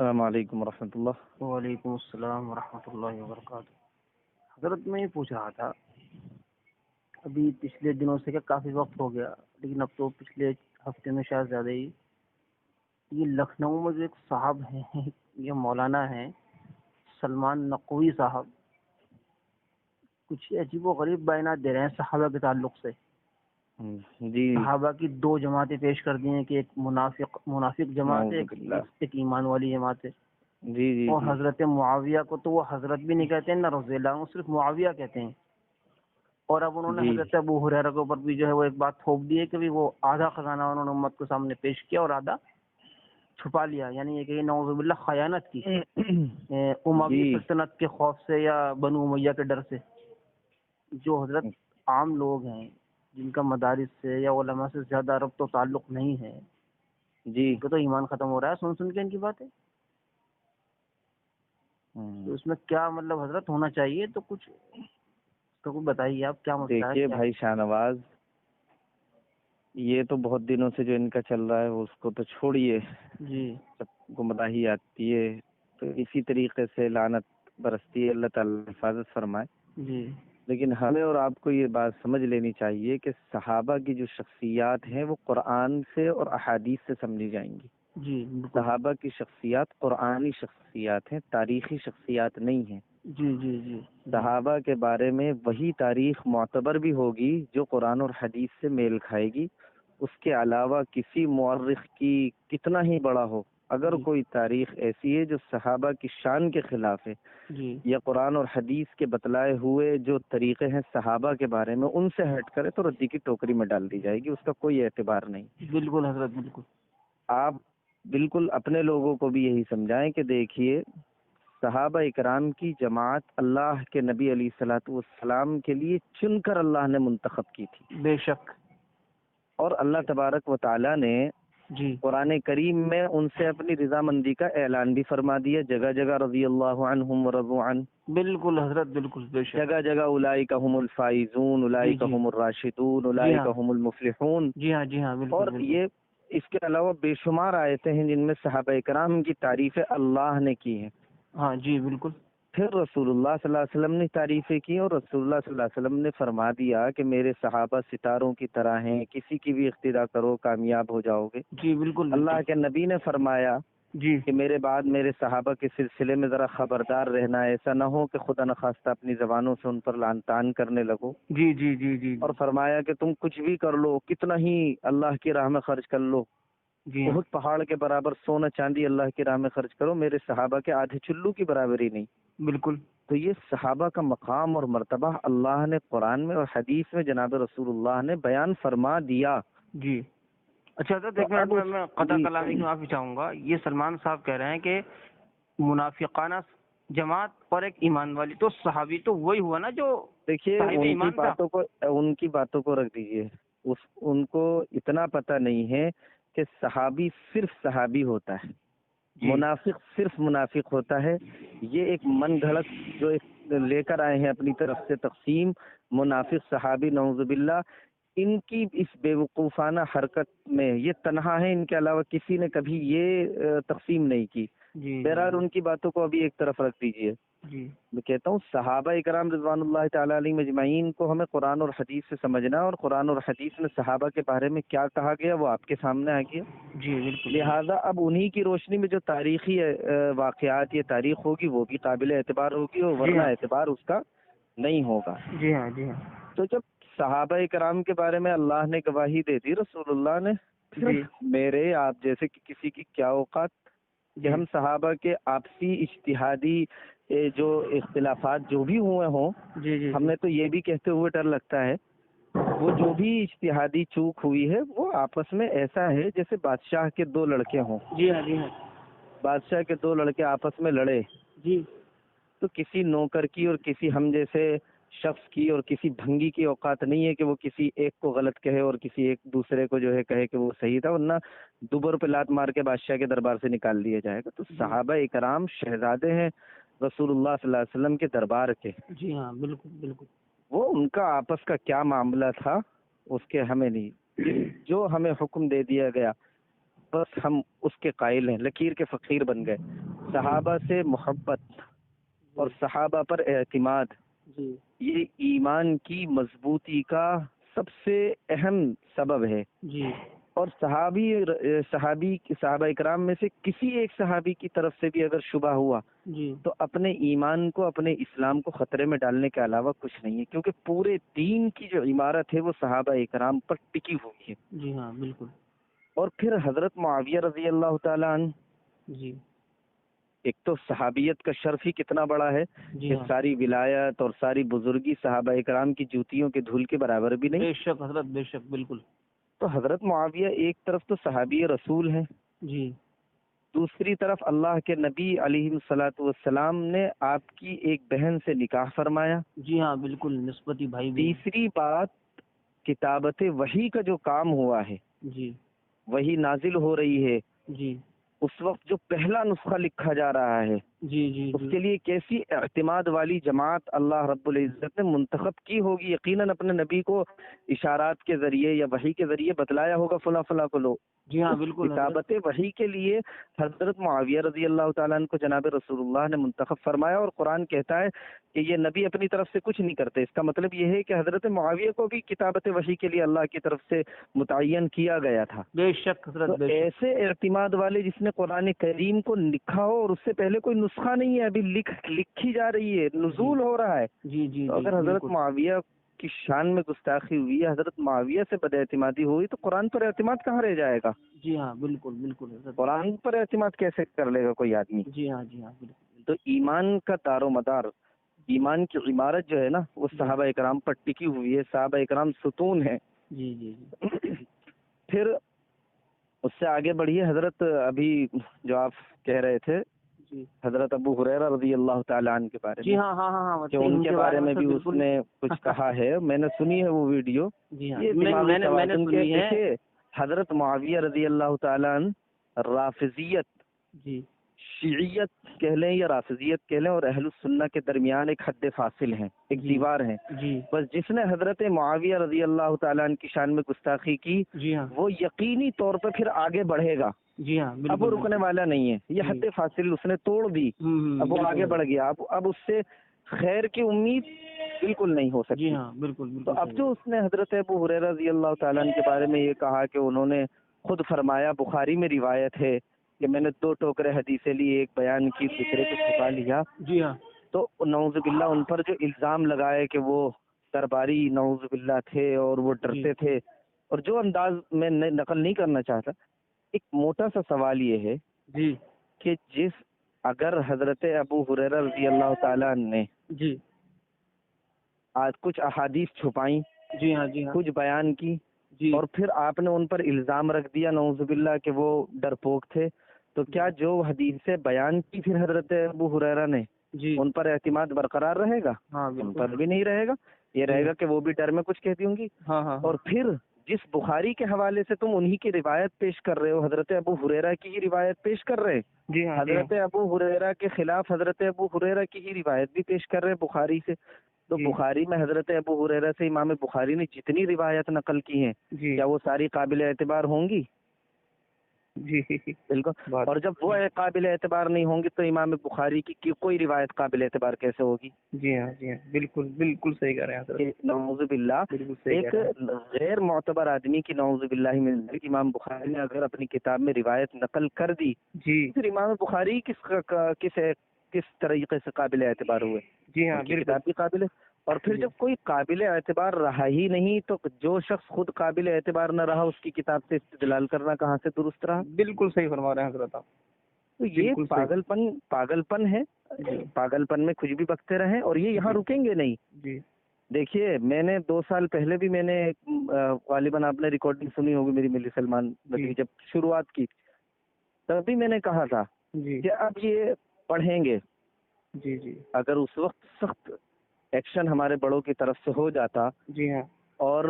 السلام علیکم ورحمۃ اللہ۔ وعلیکم السلام ورحمۃ اللہ وبرکاتہ۔ حضرت میں یہ پوچھ رہا تھا، ابھی پچھلے دنوں سے کیا کافی وقت ہو گیا، لیکن اب تو پچھلے ہفتے میں شاید زیادہ ہی، یہ لکھنؤ میں جو ایک صاحب ہیں، یہ مولانا ہیں سلمان نقوی صاحب، کچھ عجیب و غریب بیانات دے رہے ہیں صحابہ کے تعلق سے۔ جی صحابہ کی دو جماعتیں پیش کر دی ہیں کہ ایک منافق جماعت ہے، نعوذ باللہ۔ ایک ایمان والی جماعت ہے۔ جی جی اور جی حضرت معاویہ کو تو وہ حضرت بھی نہیں کہتے ہیں نہ رضی اللہ عنہ، صرف معاویہ کہتے ہیں۔ اور اب انہوں نے جی حضرت ابو ہریرہ کے اوپر بھی جو ہے وہ ایک بات تھوپ دی ہے کہ وہ آدھا خزانہ انہوں نے امت کے سامنے پیش کیا اور آدھا چھپا لیا، یعنی یہ کہ نعوذ باللہ خیانت کی اموی جی سلطنت کے خوف سے یا بنو امیہ کے ڈر سے۔ جو حضرت عام لوگ ہیں جن کا مدارس سے یا علماء سے زیادہ ربط و تعلق نہیں ہے، جی ان کا تو ایمان ختم ہو رہا ہے سن کے ان کی باتیں۔ تو اس میں کیا مطلب حضرت ہونا چاہیے، تو کچھ تو کچھ بتائیے آپ، کیا مسئلہ ہے دیکھیے کیا؟ بھائی شاہ نواز، یہ تو بہت دنوں سے جو ان کا چل رہا ہے اس کو تو چھوڑیے، جی سب گمراہی آتی ہے تو اسی طریقے سے لعنت برستی ہے، اللہ تعالیٰ حفاظت فرمائے۔ جی لیکن ہمیں اور آپ کو یہ بات سمجھ لینی چاہیے کہ صحابہ کی جو شخصیات ہیں وہ قرآن سے اور احادیث سے سمجھی جائیں گی۔ جی بالکل۔ صحابہ کی شخصیات قرآنی شخصیات ہیں، تاریخی شخصیات نہیں ہیں۔ جی جی جی صحابہ کے بارے میں وہی تاریخ معتبر بھی ہوگی جو قرآن اور حدیث سے میل کھائے گی۔ اس کے علاوہ کسی مورخ کی کتنا ہی بڑا ہو، اگر جی کوئی تاریخ ایسی ہے جو صحابہ کی شان کے خلاف ہے جی یا قرآن اور حدیث کے بتلائے ہوئے جو طریقے ہیں صحابہ کے بارے میں ان سے ہٹ کرے تو ردی کی ٹوکری میں ڈال دی جائے گی، اس کا کوئی اعتبار نہیں۔ بالکل حضرت بالکل۔ آپ بالکل اپنے لوگوں کو بھی یہی سمجھائیں کہ دیکھیے صحابہ اکرام کی جماعت اللہ کے نبی علیہ الصلوۃ والسلام کے لیے چن کر اللہ نے منتخب کی تھی، بے شک۔ اور اللہ تبارک و تعالی نے جی قرآن کریم میں ان سے اپنی رضامندی کا اعلان بھی فرما دیا، جگہ جگہ رضی اللہ عنہم ورضوا عنہ، بالکل حضرت بالکل بے شک۔ جگہ جگہ اولئک هم الفائزون، جی اولئک جی هم الراشدون، جی ہاں اولئک هم المفلحون۔ جی ہاں جی ہاں بالکل اور بالکل۔ یہ اس کے علاوہ بے شمار آیتیں ہیں جن میں صحابہ کرام کی تعریفیں اللہ نے کی ہیں۔ ہاں جی بالکل۔ پھر رسول اللہ صلی اللہ علیہ وسلم نے تعریفیں کی، اور رسول اللہ صلی اللہ علیہ وسلم نے فرما دیا کہ میرے صحابہ ستاروں کی طرح ہیں، کسی کی بھی اقتدا کرو کامیاب ہو جاؤ گے۔ جی بالکل اللہ بالکل۔ کے نبی نے فرمایا جی کہ میرے بعد میرے صحابہ کے سلسلے میں ذرا خبردار رہنا، ایسا نہ ہو کہ خدا نخواستہ اپنی زبانوں سے ان پر لعن طعن کرنے لگو۔ جی جی جی جی اور فرمایا کہ تم کچھ بھی کر لو، کتنا ہی اللہ کی راہ میں خرچ کر لو، جی ہاں بہت پہاڑ کے برابر سونا چاندی اللہ کی راہ میں خرچ کرو، میرے صحابہ کے آدھے چلو کی برابری نہیں۔ بالکل۔ تو یہ صحابہ کا مقام اور مرتبہ اللہ نے قرآن میں اور حدیث میں جناب رسول اللہ نے بیان فرما دیا۔ جی اچھا حضرت تو ایک منٹ اب میں قطع جی کلامی کی معافی چاہوں گا۔ یہ سلمان صاحب کہہ رہے ہیں کہ منافقانہ جماعت اور ایک ایمان والی، تو صحابی تو وہی ہوا نا جو دیکھیے صاحب ایمان تھا۔ ان کی باتوں کو رکھ دیجئے، ان کو اتنا پتہ نہیں ہے کہ صحابی صرف صحابی ہوتا ہے، جی منافق صرف منافق ہوتا ہے۔ یہ ایک من گھڑت جو ایک لے کر آئے ہیں اپنی طرف سے تقسیم، منافق صحابی نعوذ باللہ، ان کی اس بے وقوفانہ حرکت میں یہ تنہا ہے، ان کے علاوہ کسی نے کبھی یہ تقسیم نہیں کی۔ جی بہرحال ان کی باتوں کو ابھی ایک طرف رکھ دیجئے۔ جی میں کہتا ہوں صحابہ اکرام رضوان اللہ تعالی علیہ مجمعین کو ہمیں قرآن اور حدیث سے سمجھنا، اور قرآن اور حدیث میں صحابہ کے بارے میں کیا کہا گیا وہ آپ کے سامنے آ گیا۔ جی بالکل۔ لہذا اب انہی کی روشنی میں جو تاریخی واقعات یہ تاریخ ہوگی وہ بھی قابل اعتبار ہوگی، اور جی ورنہ ہاں اعتبار اس کا نہیں ہوگا۔ جی ہاں جی ہاں تو جب صحابہ کرام کے بارے میں اللہ نے گواہی دے دی، رسول اللہ نے، پھر جی میرے آپ جیسے کہ کسی کی کیا اوقات کہ جی ہم صحابہ کے آپسی اجتہادی جو اختلافات جو بھی ہوئے ہوں، جی جی ہم نے تو یہ بھی کہتے ہوئے ڈر لگتا ہے وہ جو بھی اجتہادی چوک ہوئی ہے وہ آپس میں ایسا ہے جیسے بادشاہ کے دو لڑکے ہوں، جی ہاں جی ہاں بادشاہ کے دو لڑکے آپس میں لڑے جی تو کسی نوکر کی اور کسی ہم جیسے شخص کی اور کسی بھنگی کی اوقات نہیں ہے کہ وہ کسی ایک کو غلط کہے اور کسی ایک دوسرے کو جو ہے کہے کہ وہ صحیح تھا، ورنہ دوبر پہ لات مار کے بادشاہ کے دربار سے نکال دیا جائے گا۔ تو صحابہ اکرام شہزادے ہیں رسول اللہ صلی اللہ علیہ وسلم کے دربار کے، جی ہاں بالکل بالکل۔ وہ ان کا آپس کا کیا معاملہ تھا اس کے ہمیں نہیں، جو ہمیں حکم دے دیا گیا بس ہم اس کے قائل ہیں، لکیر کے فقیر بن گئے۔ صحابہ سے محبت اور صحابہ پر اعتماد جی یہ ایمان کی مضبوطی کا سب سے اہم سبب ہے. جی اور صحابہ اکرام میں سے کسی ایک صحابی کی طرف سے بھی اگر شبہ ہوا جی تو اپنے ایمان کو، اپنے اسلام کو خطرے میں ڈالنے کے علاوہ کچھ نہیں ہے، کیونکہ پورے دین کی جو عمارت ہے وہ صحابہ اکرام پر ٹکی ہوئی ہے. جی ہاں بالکل. اور پھر حضرت معاویہ رضی اللہ تعالیٰ عنہ، جی ایک تو صحابیت کا شرف ہی کتنا بڑا ہے جی کہ ہاں ساری ولایت اور ساری بزرگی صحابہ اکرام کی جوتیوں کے دھول کے برابر بھی نہیں. بے شک حضرت، بے شک بالکل. تو حضرت معاویہ ایک طرف تو صحابی رسول ہیں، جی دوسری طرف اللہ کے نبی علیہ الصلاۃ والسلام نے آپ کی ایک بہن سے نکاح فرمایا. جی ہاں بالکل، نسبتی بھائی بھی. تیسری بات، کتابت وحی کا جو کام ہوا ہے، جی وحی نازل ہو رہی ہے، جی اس وقت جو پہلا نسخہ لکھا جا رہا ہے جی جی اس کے لیے کیسی اعتماد والی جماعت اللہ رب العزت نے منتخب کی ہوگی. یقیناً اپنے نبی کو اشارات کے ذریعے یا وحی کے ذریعے بتلایا ہوگا فلاں فلاں کو لو. جی ہاں اس بالکل حضرت. کتابت وحی کے لیے حضرت معاویہ رضی اللہ تعالیٰ عنہ کو جناب رسول اللہ نے منتخب فرمایا. اور قرآن کہتا ہے کہ یہ نبی اپنی طرف سے کچھ نہیں کرتے. اس کا مطلب یہ ہے کہ حضرت معاویہ کو بھی کتابت وحی کے لیے اللہ کی طرف سے متعین کیا گیا تھا. بے شک حضرت، تو بے شک. ایسے اعتماد والے جس نے قرآن کریم کو لکھا ہو اور اس سے پہلے کوئی نسخہ نہیں ہے، ابھی لکھی جا رہی ہے، نزول ہو رہا ہے. جی جی تو جی اگر حضرت بالکل. معاویہ کی شان میں گستاخی ہوئی ہے، حضرت معاویہ سے بد اعتمادی ہوئی، تو قرآن پر اعتماد کہاں رہ جائے گا؟ جی ہاں بالکل بالکل حضرت. قرآن پر اعتماد کیسے کر لے گا کوئی آدمی؟ جی ہاں جی ہاں بالکل. تو ایمان کا دار و مدار، ایمان کی عمارت جو ہے نا، وہ صحابہ اکرام پر ٹکی ہوئی ہے. صحابہ اکرام ستون ہیں. جی جی جی پھر اس سے آگے بڑھیے. حضرت ابھی جو آپ کہہ رہے تھے جی حضرت ابو ہریرہ رضی اللہ تعالیٰ عنہ کے بارے جی میں، ہاں ہاں ہاں کہ ان کے بارے میں تو بھی اس بالکل. نے کچھ کہا ہے. میں نے سنی ہے وہ ویڈیو. جی ہاں یہ میں دماغی نے توازن کے سنی ہے. دیکھیے، حضرت معاویہ رضی اللہ تعالیٰ عنہ رافضیت، جی شیعیت کہہ لیں یا رافضیت کہہ لیں، اور اہل السنہ کے درمیان ایک حد فاصل ہیں، ایک جی دیوار ہے. جی بس جس نے حضرت معاویہ رضی اللہ تعالیٰ عنہ کی شان میں گستاخی کی، جی ہاں وہ یقینی طور پر پھر آگے بڑھے گا. جی ہاں اب بالکل. وہ رکنے والا نہیں ہے. یہ حد فاصل اس نے توڑ دی. اب وہ آگے بڑھ گیا. اب اس سے خیر کی امید بالکل نہیں ہو سکتی. جی ہاں بالکل تو بالکل. اب جو اس نے حضرت ابو ہریرہ رضی اللہ تعالیٰ عنہ کے بارے میں یہ کہا کہ انہوں نے خود فرمایا، بخاری میں روایت ہے کہ میں نے 2 ٹوکرے حدیثیں لی، ایک بیان کی، دوسرے کو چھپا لیا. جی ہاں تو نعوذ باللہ ان پر جو الزام لگائے کہ وہ درباری نعوذ باللہ تھے اور وہ ڈرتے تھے، اور جو انداز میں نقل نہیں کرنا چاہتا. ایک موٹا سا سوال یہ ہے جی کہ اگر حضرت ابو ہریرہ رضی اللہ تعالیٰ عنہ نے جی آج کچھ احادیث چھپائیں، جی ہاں جی ہاں کچھ بیان کی، جی اور پھر آپ نے ان پر الزام رکھ دیا نعوذ باللہ کہ وہ ڈرپوک تھے، تو کیا جو حدیثیں بیان کی پھر حضرت ابو ہریرہ نے، جی ان پر اعتماد برقرار رہے گا؟ ہاں ان بالکل. پر بھی نہیں رہے گا. یہ رہے گا کہ وہ بھی ڈر میں کچھ کہتی ہوں گی. ہاں ہاں اور پھر جس بخاری کے حوالے سے تم انہی کی روایت پیش کر رہے ہو، حضرت ابو ہریرہ کی ہی روایت پیش کر رہے، جی ہاں حضرت ابو ہریرہ کے خلاف حضرت ابو ہریرہ کی ہی روایت بھی پیش کر رہے بخاری سے. تو بخاری میں حضرت ابو ہریرہ سے امام بخاری نے جتنی روایت نقل کی ہیں، جی کیا وہ ساری قابل اعتبار ہوں گی؟ جی بالکل. اور جب وہ قابل اعتبار نہیں ہوں گی تو امام بخاری کی کوئی روایت قابل اعتبار کیسے ہوگی؟ جی ہاں جی ہاں بالکل بالکل صحیح کہہ رہے ہیں حضرت. نعوذ باللہ بالکل صحیح ایک کہہ رہے ہیں. غیر معتبر آدمی کی نعوذ باللہ من ذلک امام بخاری نے اگر اپنی کتاب میں روایت نقل کر دی، جی پھر امام بخاری کس طریقے سے قابل اعتبار ہوئے؟ جی ہاں ان کی بالکل. کتاب بھی قابل ہے. اور پھر جب کوئی قابل اعتبار رہا ہی نہیں تو جو شخص خود قابل اعتبار نہ رہا اس کی کتاب سے استدلال کرنا کہاں سے درست رہا؟ بالکل صحیح فرما رہے ہیں حضرت آپ. تو یہ پاگل پن ہے. پاگل پن میں کچھ بھی بکتے رہیں، اور یہ یہاں رکیں گے نہیں. جی دیکھیے، میں نے 2 سال پہلے بھی میں نے غالباً آپ نے ریکارڈنگ سنی ہوگی میری ملی سلمان ندوی جب شروعات کی، تب بھی میں نے کہا تھا جی کہ اب یہ پڑھیں گے. جی جی اگر اس وقت سخت ایکشن ہمارے بڑوں کی طرف سے ہو جاتا جی ہاں اور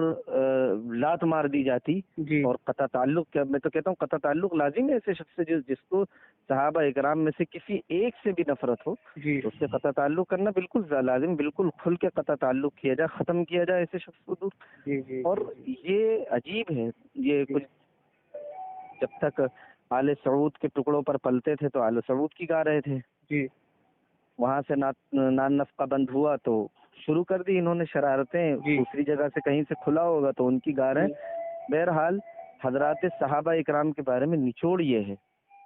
لات مار دی جاتی جی اور قطع تعلق، میں تو کہتا ہوں قطع تعلق لازم ہے ایسے شخص سے جس کو صحابہ اکرام میں سے کسی ایک سے بھی نفرت ہو، جی تو اس سے قطع تعلق کرنا بالکل لازم، بالکل کھل کے قطع تعلق کیا جائے، ختم کیا جائے ایسے شخص کو دور. جی جی اور یہ عجیب ہے، یہ کچھ جب تک آل سعود کے ٹکڑوں پر پلتے تھے تو آل سعود کی گا رہے تھے. جی وہاں سے نان نفقہ بند ہوا تو شروع کر دی انہوں نے شرارتیں. جی. دوسری جگہ سے کہیں سے کھلا ہوگا تو ان کی گا رہے ہیں. بہرحال حضرات صحابہ اکرام کے بارے میں نچوڑ یہ ہے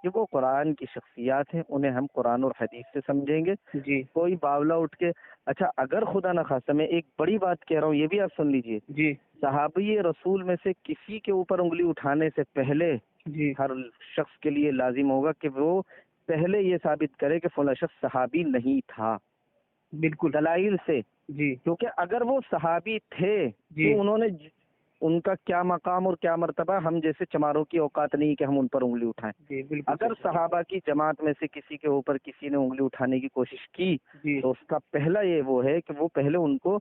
کہ وہ قرآن کی شخصیات ہیں, انہیں ہم قرآن اور حدیث سے سمجھیں گے. جی کوئی باولا اٹھ کے, اچھا اگر خدا نخواستہ میں ایک بڑی بات کہہ رہا ہوں, یہ بھی آپ سن لیجئے, جی صحابی رسول میں سے کسی کے اوپر انگلی اٹھانے سے پہلے جی ہر شخص کے لیے لازم ہوگا کہ وہ پہلے یہ ثابت کرے کہ فلاں شخص صحابی نہیں تھا, بالکل. دلائل سے. جی کیونکہ اگر وہ صحابی تھے جی تو انہوں نے ان کا کیا مقام اور کیا مرتبہ, ہم جیسے چماروں کی اوقات نہیں کہ ہم ان پر انگلی اٹھائیں. جی بالکل. اگر صحابہ کی جماعت میں سے کسی کے اوپر کسی نے انگلی اٹھانے کی کوشش کی جی تو اس کا پہلا یہ وہ ہے کہ وہ پہلے ان کو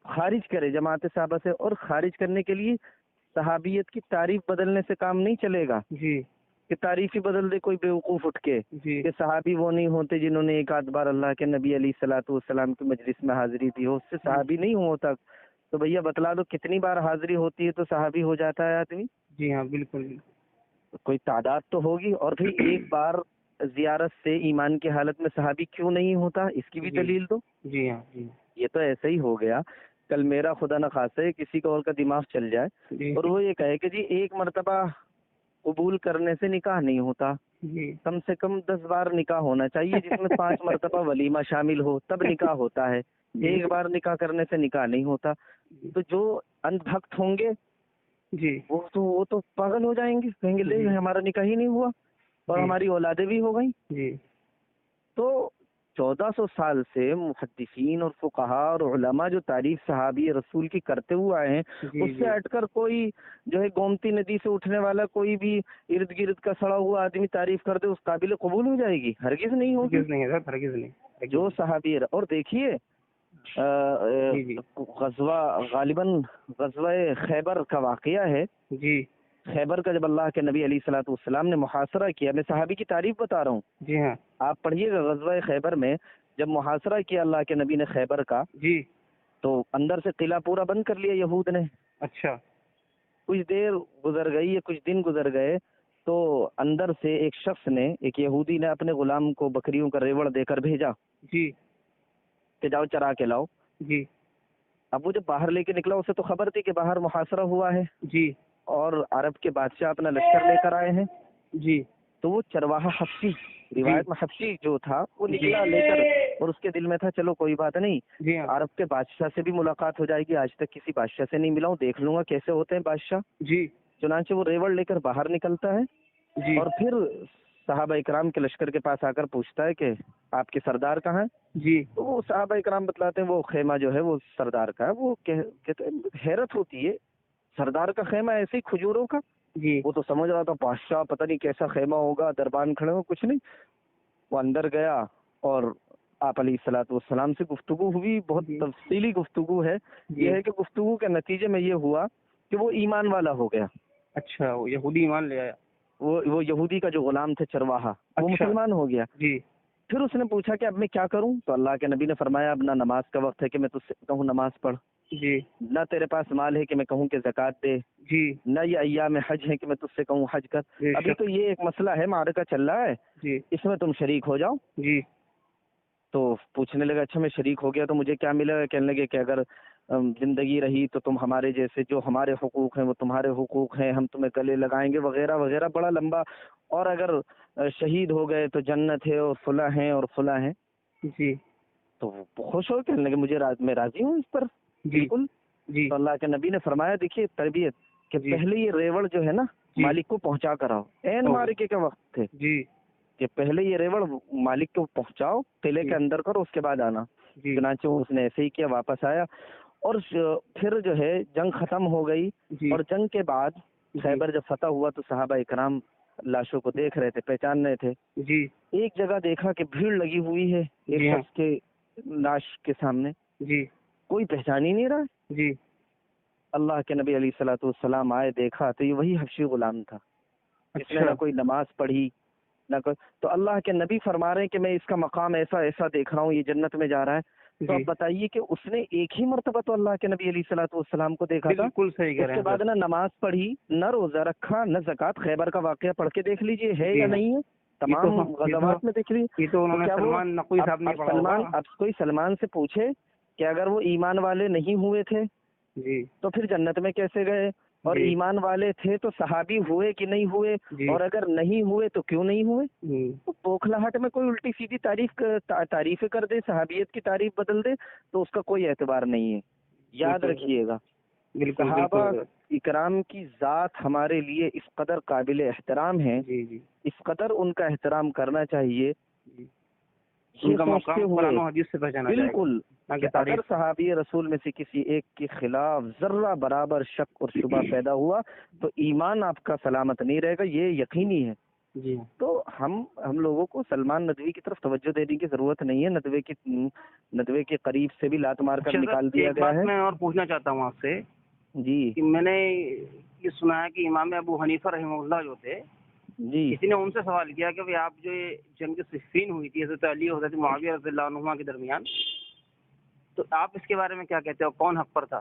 خارج کرے جماعت صحابہ سے. اور خارج کرنے کے لیے صحابیت کی تعریف بدلنے سے کام نہیں چلے گا جی کہ تعریف ہی بدل دے کوئی بیوقوف اٹھ کے جی کہ صحابی وہ نہیں ہوتے جنہوں نے ایک آدھ بار اللہ کے نبی علیہ الصلوۃ والسلام کی مجلس میں حاضری دی ہو, اس سے صحابی نہیں ہوتا. تو بھیا بتلا دو کتنی بار حاضری ہوتی ہے تو صحابی ہو جاتا ہے آدمی؟ جی ہاں بالکل. کوئی تعداد تو ہوگی. اور پھر ایک بار زیارت سے ایمان کی حالت میں صحابی کیوں نہیں ہوتا, اس کی بھی جی. دلیل دو. جی ہاں. جی یہ تو ایسے ہی ہو گیا. کل میرا خدا نخواستہ ہے کسی کو اور کا دماغ چل جائے جی اور وہ یہ کہے کہ جی ایک مرتبہ قبول کرنے سے نکاح نہیں ہوتا, جی کم سے کم 10 بار نکاح ہونا چاہیے جس میں 5 مرتبہ ولیمہ شامل ہو, تب نکاح ہوتا ہے. جی ایک بار نکاح کرنے سے نکاح نہیں ہوتا. تو جو اندھ بھکت ہوں گے جی وہ تو پاگل ہو جائیں گے, کہیں گے لے جی. ہمارا نکاح ہی نہیں ہوا اور جی. ہماری اولادیں بھی ہو گئیں. جی تو 1400 سال سے محدثین اور فقہا اور علماء جو تعریف صحابی رسول کی کرتے ہوئے آئے ہیں, جی اس سے ہٹ کر کوئی جو ہے گومتی ندی سے اٹھنے والا کوئی بھی ارد گرد کا سڑا ہوا آدمی تعریف کر دے, اس قابل قبول ہو جائے گی؟ ہرگز نہیں ہوگی. ہرگز نہیں ہے سر, ہرگز نہیں. جو صحابی اور دیکھیے جی جی غالباً غزوہ خیبر کا واقعہ ہے. جی خیبر کا جب اللہ کے نبی علیہ الصلوۃ والسلام نے محاصرہ کیا, میں صحابی کی تعریف بتا رہا ہوں, جی ہاں. آپ پڑھیے گا غزوہ خیبر میں جب محاصرہ کیا اللہ کے نبی نے خیبر کا, جی تو اندر سے قلعہ پورا بند کر لیا یہود نے. اچھا. کچھ دیر گزر گئی یا کچھ دن گزر گئے تو اندر سے ایک شخص نے, ایک یہودی نے اپنے غلام کو بکریوں کا ریوڑ دے کر بھیجا جی کہ جاؤ چرا کے لاؤ. جی اب وہ جب باہر لے کے نکلا اسے تو خبر تھی کہ باہر محاصرہ ہوا ہے جی اور عرب کے بادشاہ اپنا لشکر لے کر آئے ہیں. جی تو وہ چرواہا حبشی, روایت میں حبشی جو تھا وہ نکلا لے کر, اور اس کے دل میں تھا چلو کوئی بات نہیں, جی ہاں. عرب کے بادشاہ سے بھی ملاقات ہو جائے گی, آج تک کسی بادشاہ سے نہیں ملا ہوں, دیکھ لوں گا کیسے ہوتے ہیں بادشاہ. جی چنانچہ وہ ریوڑ لے کر باہر نکلتا ہے جی اور پھر صحابہ اکرام کے لشکر کے پاس آ کر پوچھتا ہے کہ آپ کے سردار کہاں ہیں؟ جی تو وہ صحابہ اکرام بتلاتے ہیں وہ خیمہ جو ہے وہ سردار کا ہے. وہ کہتے ہیں, حیرت ہوتی ہے, سردار کا خیمہ ایسے ہی کھجوروں کا. جی وہ تو سمجھ رہا تھا بادشاہ پتہ نہیں کیسا خیمہ ہوگا, دربان کھڑے ہو, کچھ نہیں. وہ اندر گیا اور آپ علیہ الصلوۃ والسلام سے گفتگو ہوئی, بہت جی. تفصیلی گفتگو ہے. جی. یہ ہے کہ گفتگو کے نتیجے میں یہ ہوا کہ وہ ایمان والا ہو گیا. اچھا, وہ یہودی ایمان لے آیا. وہ یہودی کا جو غلام تھے چرواہا, وہ اچھا. مسلمان ہو گیا. جی پھر اس نے پوچھا کہ اب میں کیا کروں؟ تو اللہ کے نبی نے فرمایا اب نہ نماز کا وقت ہے کہ میں تجھ سے کہوں نماز پڑھ, جی نہ تیرے پاس مال ہے کہ میں کہوں کہ زکوٰۃ دے, جی نہ یہ ایام حج ہے کہ میں تجھ سے کہوں حج کر. بے ابھی شک. تو یہ ایک مسئلہ ہے, معرکہ چل رہا ہے, جی اس میں تم شریک ہو جاؤ. جی تو پوچھنے لگا اچھا میں شریک ہو گیا تو مجھے کیا ملے گا؟ کہنے لگے کہ اگر زندگی رہی تو تم ہمارے جیسے, جو ہمارے حقوق ہیں وہ تمہارے حقوق ہیں, ہم تمہیں گلے لگائیں گے وغیرہ وغیرہ, بڑا لمبا. اور اگر شہید ہو گئے تو جنت ہے اور فلاں ہیں اور فلاں ہیں. جی تو وہ خوش ہو کہنے لگے مجھے میں راضی ہوں اس پر جی بالکل. جی تو اللہ کے نبی نے فرمایا دیکھیے تربیت کہ جی. پہلے یہ ریوڑ جو ہے نا جی. مالک کو پہنچا کر آؤ. عین او. معرکے کے وقت تھے جی کہ پہلے یہ ریوڑ مالک کو پہنچاؤ, قلعے جی. کے اندر کرو, اس کے بعد آنا. جی چنانچہ اس نے ایسے ہی کیا, واپس آیا. اور پھر جو ہے جنگ ختم ہو گئی, جی اور جنگ کے بعد خیبر جب فتح ہوا تو صحابہ اکرام لاشوں کو دیکھ رہے تھے, پہچان رہے تھے. جی ایک جگہ دیکھا کہ بھیڑ لگی ہوئی ہے ایک جی ہاں. شخص کے لاش کے سامنے, جی کوئی پہچان ہی نہیں رہا. جی اللہ کے نبی علیہ الصلوۃ والسلام آئے, دیکھا تو یہ وہی حبشی غلام تھا جس نے اچھا. نہ کوئی نماز پڑھی نہ کوئی. تو اللہ کے نبی فرما رہے ہیں کہ میں اس کا مقام ایسا ایسا دیکھ رہا ہوں, یہ جنت میں جا رہا ہے. تو اب بتائیے کہ اس نے ایک ہی مرتبہ تو اللہ کے نبی علیہ الصلوۃ والسلام کو دیکھا تھا. بالکل صحیح کہہ اس رہے کے ہیں بعد نہ نماز پڑھی، نہ روزہ رکھا، نہ زکوٰۃ. خیبر کا واقعہ پڑھ کے دیکھ لیجئے ہے یا نہیں ہے، تمام غزوات میں دیکھ لیجیے. یہ تو انہوں نے سلمان نقوی صاحب نے پڑھا ہوگا. اب کوئی سلمان سے پوچھے کہ اگر وہ ایمان والے نہیں ہوئے تھے جی تو پھر جنت میں کیسے گئے، اور ایمان والے تھے تو صحابی ہوئے کہ نہیں ہوئے، اور اگر نہیں ہوئے تو کیوں نہیں ہوئے. تو بوکھلاہٹ میں کوئی الٹی سیدھی تعریفیں کر دے، صحابیت کی تعریف بدل دے تو اس کا کوئی اعتبار نہیں ہے. یاد رکھیے گا، صحابہ اکرام کی ذات ہمارے لیے اس قدر قابل احترام ہے، اس قدر ان کا احترام کرنا چاہیے. ان کا مقام قرآن و حدیث سے پہچانا جائے گا. بالکل، اگر صحابی رسول میں سے کسی ایک کے خلاف ذرہ برابر شک اور شبہ پیدا ہوا تو ایمان آپ کا سلامت نہیں رہے گا، یہ یقینی ہے. جی تو ہم لوگوں کو سلمان ندوی کی طرف توجہ دینے کی ضرورت نہیں ہے. ندوے کے قریب سے بھی لات مار کر نکال دیا گیا ہے. میں اور پوچھنا چاہتا ہوں آپ سے جی کہ میں نے یہ سنا ہے کہ امام ابو حنیفہ رحمہ اللہ جو تھے، جی کسی نے ان سے سوال کیا کہ آپ جو یہ جنگ صفین ہوئی تھی حضرت علی اور حضرت معاویہ رضی اللہ عنہما کے درمیان، تو آپ اس کے بارے میں کیا کہتے ہو، کون حق پر تھا؟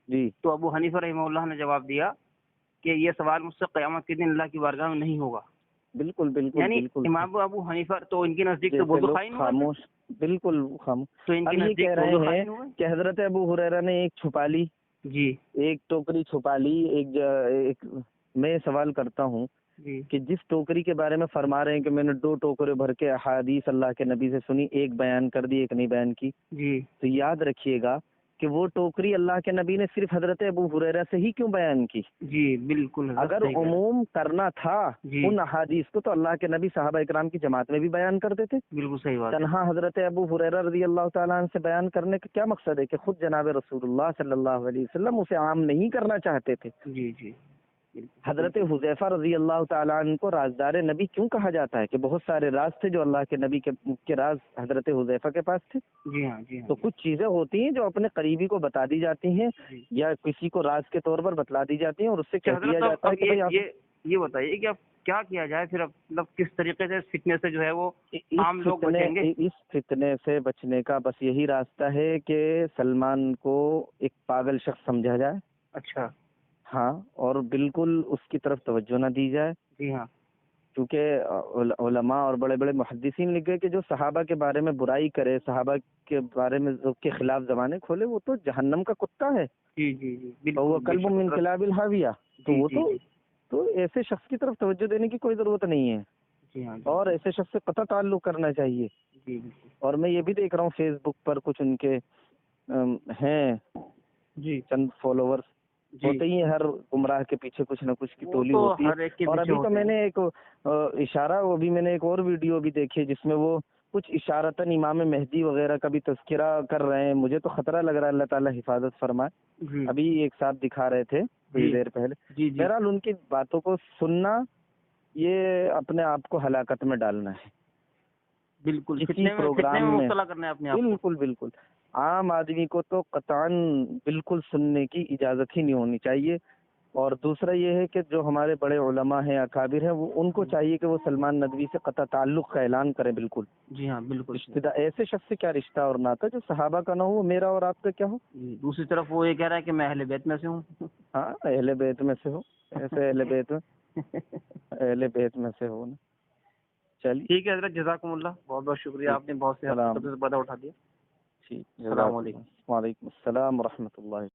جی تو ابو حنیفہ رحمہ اللہ نے جواب دیا کہ یہ سوال مجھ سے قیامت کے دن اللہ کی بارگاہ میں نہیں ہوگا. بالکل بالکل یعنی بالکل امام ابو حنیفہ تو ان کے نزدیک تو بہت خائن خاموش، بالکل خاموش. تو ان کے اب یہ نزدیک کہہ رہے ہیں ہوئے کہ حضرت ابو ہریرہ نے ایک چھپا لی، جی ایک ٹوکری چھپا لی. ایک میں سوال کرتا ہوں جی کہ جس ٹوکری کے بارے میں فرما رہے ہیں کہ میں نے 2 ٹوکرے بھر کے احادیث اللہ کے نبی سے سنی، ایک بیان کر دی ایک نہیں بیان کی، جی تو یاد رکھیے گا کہ وہ ٹوکری اللہ کے نبی نے صرف حضرت ابو ہریرہ سے ہی کیوں بیان کی؟ جی بالکل. اگر عموم کرنا تھا ان احادیث کو تو اللہ کے نبی صحابہ اکرام کی جماعت میں بھی بیان کر دیتے. بالکل صحیح بات. تنہا حضرت ابو ہریرہ رضی اللہ تعالیٰ عنہ سے بیان کرنے کا کیا مقصد ہے کہ خود جناب رسول اللہ صلی اللہ علیہ وسلم اسے عام نہیں کرنا چاہتے تھے. جی جی حضرت حذیفہ رضی اللہ تعالیٰ عنہ کو رازدار نبی کیوں کہا جاتا ہے؟ کہ بہت سارے راز تھے جو اللہ کے نبی کے راز حضرت حذیفہ کے پاس تھے. جی ہاں جی ہاں. تو کچھ چیزیں ہوتی ہیں جو اپنے قریبی کو بتا دی جاتی ہیں یا کسی کو راز کے طور پر بتلا دی جاتی ہیں اور اس سے کہہ دیا جاتا ہے کہ یہ بتائیے کہ اب کیا کیا جائے پھر، مطلب کس طریقے سے فتنے سے جو ہے وہ عام لوگ بچیں گے؟ اس فتنے سے بچنے کا بس یہی راستہ ہے کہ سلمان کو ایک پاگل شخص سمجھا جائے. اچھا. ہاں، اور بالکل اس کی طرف توجہ نہ دی جائے. جی ہاں. کیونکہ علماء اور بڑے بڑے محدثین لکھ گئے کہ جو صحابہ کے بارے میں برائی کرے، صحابہ کے بارے میں کے خلاف زبانیں کھولے، وہ تو جہنم کا کتا ہے. جی جی جی وہ قلب من کلاب الحاویہ. تو وہ تو ایسے شخص کی طرف توجہ دینے کی کوئی ضرورت نہیں ہے. جی ہاں. اور ایسے شخص سے قطع تعلق کرنا چاہیے. جی. اور میں یہ بھی دیکھ رہا ہوں فیس بک پر کچھ ان کے ہیں جی چند فالوورز ہوتے ہی، ہر گمراہ کے پیچھے کچھ نہ کچھ کی ٹولی ہوتی ہے. اور ابھی تو میں نے ایک اشارہ، وہ بھی میں نے ایک اور ویڈیو بھی دیکھی جس میں وہ کچھ اشارتاً امام مہدی وغیرہ کا بھی تذکرہ کر رہے ہیں. مجھے تو خطرہ لگ رہا ہے، اللہ تعالیٰ حفاظت فرمائے. ابھی ایک صاحب دکھا رہے تھے کچھ دیر پہلے. بہرحال ان کی باتوں کو سننا یہ اپنے آپ کو ہلاکت میں ڈالنا ہے. بالکل کسی پروگرام میں مبتلا کرنا ہے اپنے آپ کو. بالکل بالکل. عام آدمی کو تو قطعاً بالکل سننے کی اجازت ہی نہیں ہونی چاہیے. اور دوسرا یہ ہے کہ جو ہمارے بڑے علماء ہیں، اکابر ہیں، وہ ان کو چاہیے کہ وہ سلمان ندوی سے قطع تعلق کا اعلان کریں. بالکل. جی ہاں بالکل. ایسے شخص سے کیا رشتہ اور ناتا جو صحابہ کا نہ ہو، میرا اور آپ کا کیا ہو. دوسری طرف وہ یہ کہہ رہا ہے کہ میں اہل بیت میں سے ہوں. ہاں، اہل بیت میں سے ہو. ایسے اہل بیت میں سے ہو نا. چلیے ٹھیک ہے حضرت، جزاکم اللہ، بہت بہت شکریہ، آپ نے بہت سے پردہ اٹھا دیا. ٹھیک، السلام علیکم. وعلیکم السلام ورحمۃ اللہ.